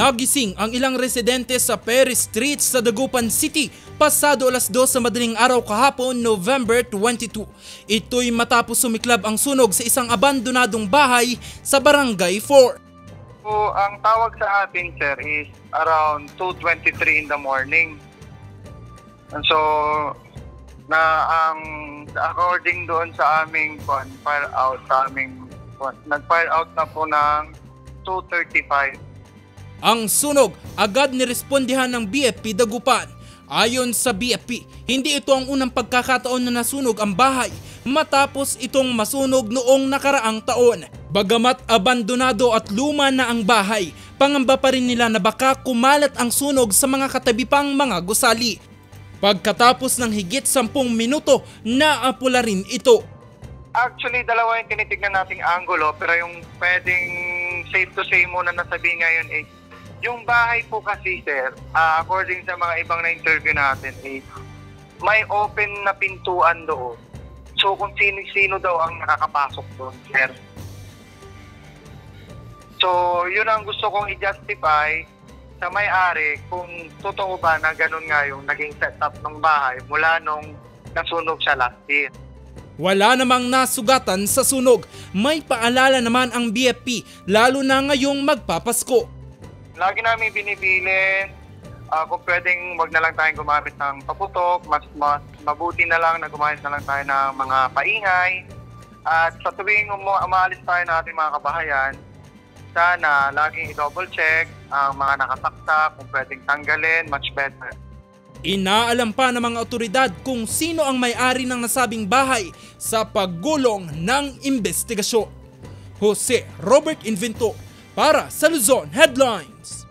Nagising ang ilang residente sa Perry Street sa Dagupan City pasado alas 2 sa madaling araw kahapon, November 22. Ito'y matapos sumiklab ang sunog sa isang abandonadong bahay sa Barangay 4. So, ang tawag sa atin, sir, is around 2:23 in the morning. And so, according doon sa aming fire out, nag-fire out na po ng 2:35. Ang sunog agad nirespondihan ng BFP Dagupan. Ayon sa BFP, hindi ito ang unang pagkakataon na nasunog ang bahay matapos itong masunog noong nakaraang taon. Bagamat abandonado at luma na ang bahay, pangamba pa rin nila na baka kumalat ang sunog sa mga katabi pang mga gusali. Pagkatapos ng higit 10 minuto, naapula rin ito. Actually, dalawa yung tinitignan nating angulo, pero yung pwedeng safe to say muna na sabihin ngayon is yung bahay po kasi, sir, according sa mga ibang na-interview natin, may open na pintuan doon. So kung sino daw ang nakakapasok doon, sir. So yun ang gusto kong i-justify sa may-ari kung totoo ba na ganun nga yung naging setup ng bahay mula nung nasunog siya last year. Wala namang nasugatan sa sunog. May paalala naman ang BFP, lalo na ngayong magpapasko. Lagi namin binibilin, kung pwedeng wag na lang tayong gumamit ng paputok, mas mabuti na lang na gumamit na lang tayo ng mga paingay. At sa tuwing umaalis tayo ng ating mga kabahayan, sana laging i-double check ang mga nakasakta, kung pwedeng tanggalin, much better. Inaalam pa ng mga otoridad kung sino ang may-ari ng nasabing bahay sa paggulong ng investigasyon. Jose Robert Invento para sa Luzon Headlines.